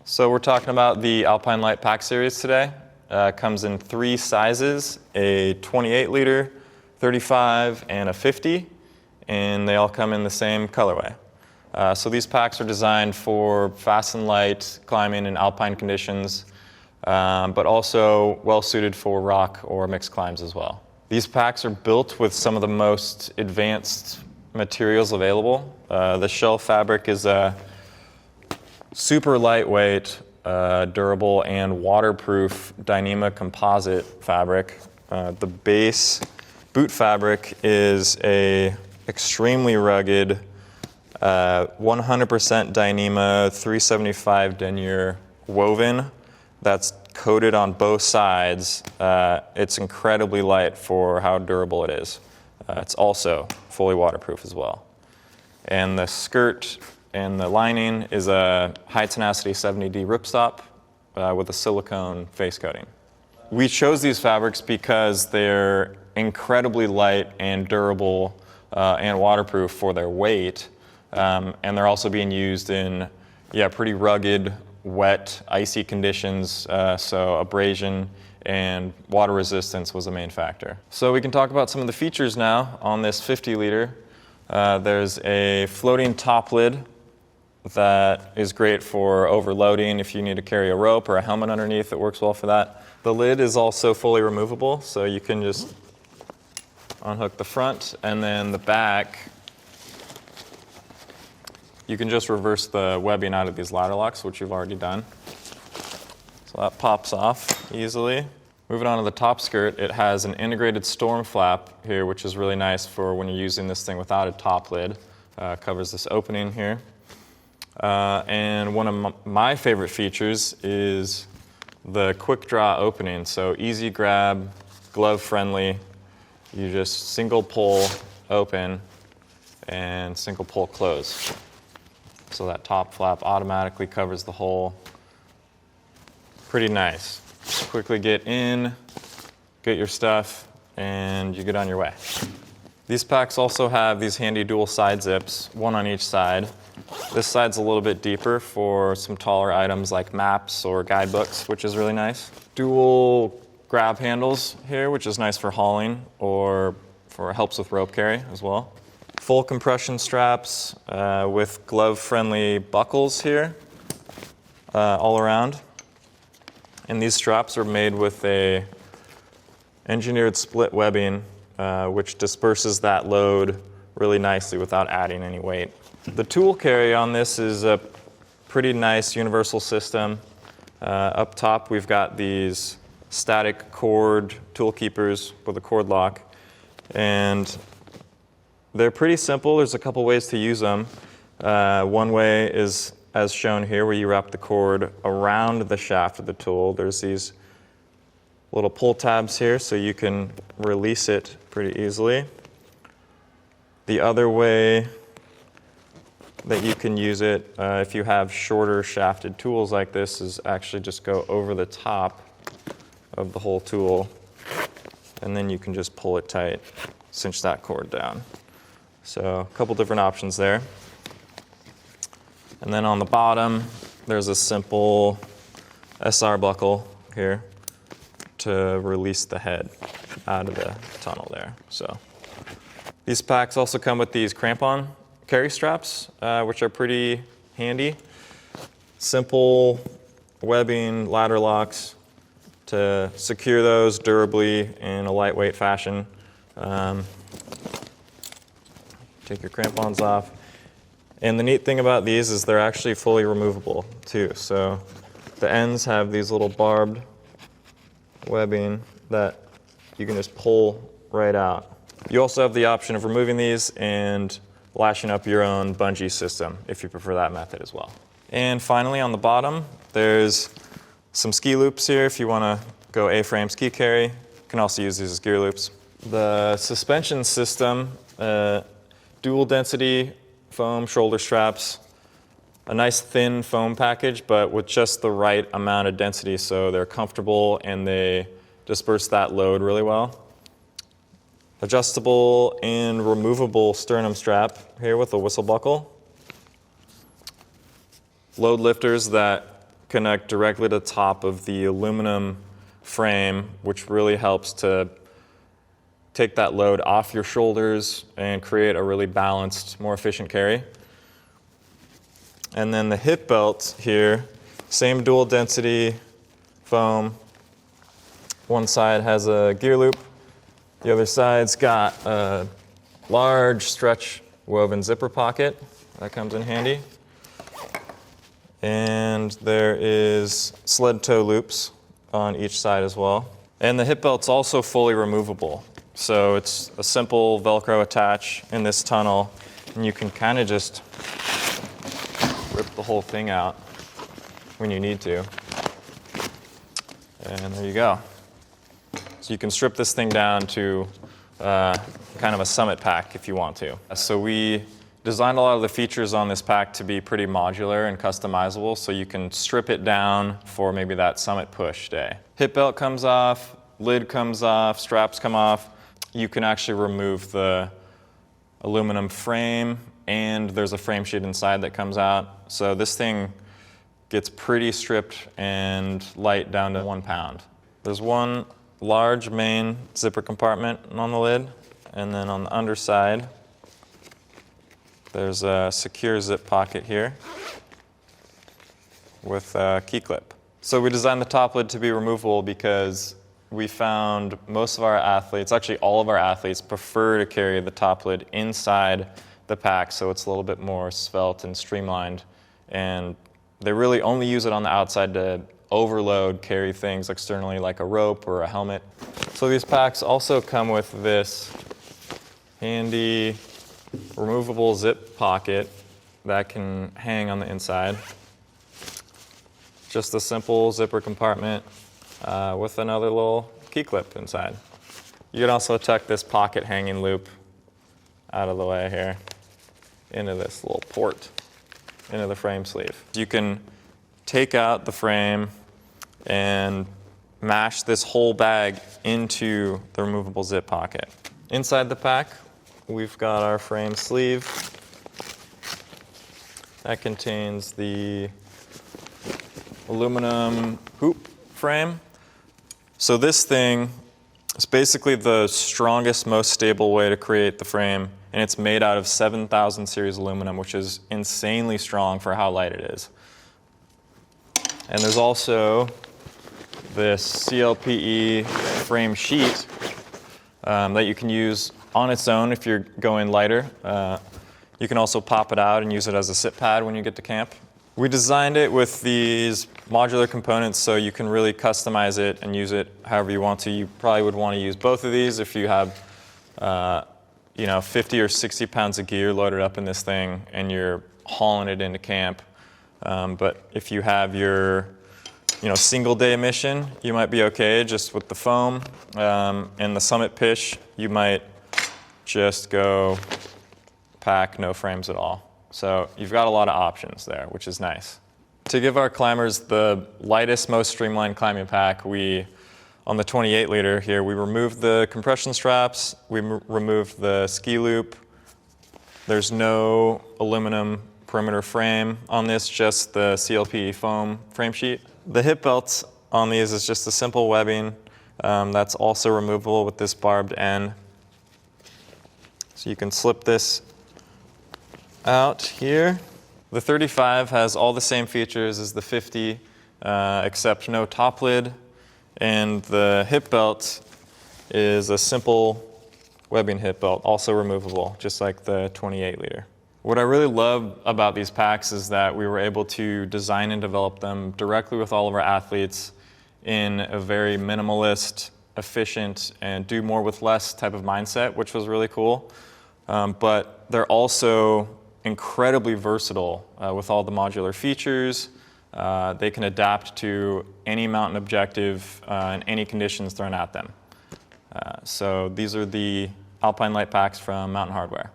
So we're talking about the Alpine Light Pack series today. It comes in 3 sizes, a 28 liter, 35, and a 50, and they all come in the same colorway. So these packs are designed for fast and light climbing in alpine conditions, but also well suited for rock or mixed climbs as well. These packs are built with some of the most advanced materials available. The shell fabric is a super lightweight, durable, and waterproof Dyneema composite fabric. The base boot fabric is a extremely rugged 100% Dyneema 375 denier woven that's coated on both sides. It's incredibly light for how durable it is. It's also fully waterproof as well. And the skirt and the lining is a high tenacity 70D ripstop with a silicone face coating. We chose these fabrics because they're incredibly light and durable and waterproof for their weight, and they're also being used in pretty rugged, wet, icy conditions, so abrasion and water resistance was a main factor. So we can talk about some of the features now on this 50 liter. There's a floating top lid that is great for overloading. If you need to carry a rope or a helmet underneath, it works well for that. The lid is also fully removable, so you can just unhook the front, and then the back, you can just reverse the webbing out of these ladder locks, which you've already done. So that pops off easily. Moving on to the top skirt, it has an integrated storm flap here, which is really nice for when you're using this thing without a top lid. Covers this opening here. And one of my favorite features is the quick draw opening. So easy grab, glove friendly. You just single pull open and single pull close. So that top flap automatically covers the hole. Pretty nice. Just quickly get in, get your stuff, and you get on your way. These packs also have these handy dual side zips, one on each side. This side's a little bit deeper for some taller items like maps or guidebooks, which is really nice. Dual grab handles here, which is nice for hauling or helps with rope carry as well. Full compression straps with glove-friendly buckles here all around. And these straps are made with a engineered split webbing, which disperses that load really nicely without adding any weight. The tool carry on this is a pretty nice universal system. Up top, we've got these static cord tool keepers with a cord lock, and they're pretty simple. There's a couple ways to use them. One way is as shown here, where you wrap the cord around the shaft of the tool. There's these little pull tabs here, so you can release it pretty easily. The other way that you can use it if you have shorter shafted tools like this is actually just go over the top of the whole tool, and then you can just pull it tight, cinch that cord down. So a couple different options there. And then on the bottom, there's a simple SR buckle here to release the head out of the tunnel there. So these packs also come with these crampon carry straps, which are pretty handy. Simple webbing ladder locks to secure those durably in a lightweight fashion. Take your crampons off. And the neat thing about these is they're actually fully removable too. So the ends have these little barbed webbing that you can just pull right out. You also have the option of removing these and lashing up your own bungee system if you prefer that method as well. And finally on the bottom, there's some ski loops here if you want to go A-frame ski carry. You can also use these as gear loops. The suspension system, dual density foam shoulder straps, a nice thin foam package, but with just the right amount of density so they're comfortable and they disperse that load really well. Adjustable and removable sternum strap here with a whistle buckle. Load lifters that connect directly to the top of the aluminum frame, which really helps to take that load off your shoulders and create a really balanced, more efficient carry. And then the hip belt here, same dual density foam. One side has a gear loop. The other side's got a large stretch woven zipper pocket that comes in handy. And there is sled toe loops on each side as well. And the hip belt's also fully removable. So it's a simple Velcro attach in this tunnel, and you can kind of just rip the whole thing out when you need to. And there you go. So you can strip this thing down to kind of a summit pack if you want to. So we designed a lot of the features on this pack to be pretty modular and customizable, so you can strip it down for maybe that summit push day. Hip belt comes off, lid comes off, straps come off. You can actually remove the aluminum frame, and there's a frame sheet inside that comes out. So this thing gets pretty stripped and light down to 1 pound. There's one large main zipper compartment on the lid, and then on the underside there's a secure zip pocket here with a key clip. So we designed the top lid to be removable because we found most of our athletes, actually all of our athletes, prefer to carry the top lid inside the pack, so it's a little bit more svelte and streamlined, and they really only use it on the outside to overload, carry things externally like a rope or a helmet. So these packs also come with this handy removable zip pocket that can hang on the inside. Just a simple zipper compartment with another little key clip inside. You can also tuck this pocket hanging loop out of the way here into this little port, into the frame sleeve. You can take out the frame and mash this whole bag into the removable zip pocket. Inside the pack, we've got our frame sleeve. That contains the aluminum hoop frame. So this thing is basically the strongest, most stable way to create the frame, and it's made out of 7000 series aluminum, which is insanely strong for how light it is. And there's also this CLPE frame sheet that you can use on its own if you're going lighter. You can also pop it out and use it as a sit pad when you get to camp. We designed it with these modular components so you can really customize it and use it however you want to. You probably would want to use both of these if you have 50 or 60 pounds of gear loaded up in this thing and you're hauling it into camp. But if you have your single day mission, you might be okay just with the foam. And the summit pish, you might just go pack no frames at all. So you've got a lot of options there, which is nice. To give our climbers the lightest, most streamlined climbing pack, on the 28 liter here, we removed the compression straps, we removed the ski loop. There's no aluminum perimeter frame on this, just the CLPE foam frame sheet. The hip belt on these is just a simple webbing that's also removable with this barbed end. So you can slip this out here. The 35 has all the same features as the 50, except no top lid. And the hip belt is a simple webbing hip belt, also removable, just like the 28 liter. What I really love about these packs is that we were able to design and develop them directly with all of our athletes in a very minimalist, efficient, and do more with less type of mindset, which was really cool. But they're also incredibly versatile with all the modular features. They can adapt to any mountain objective and any conditions thrown at them. So these are the Alpine Light Packs from Mountain Hardwear.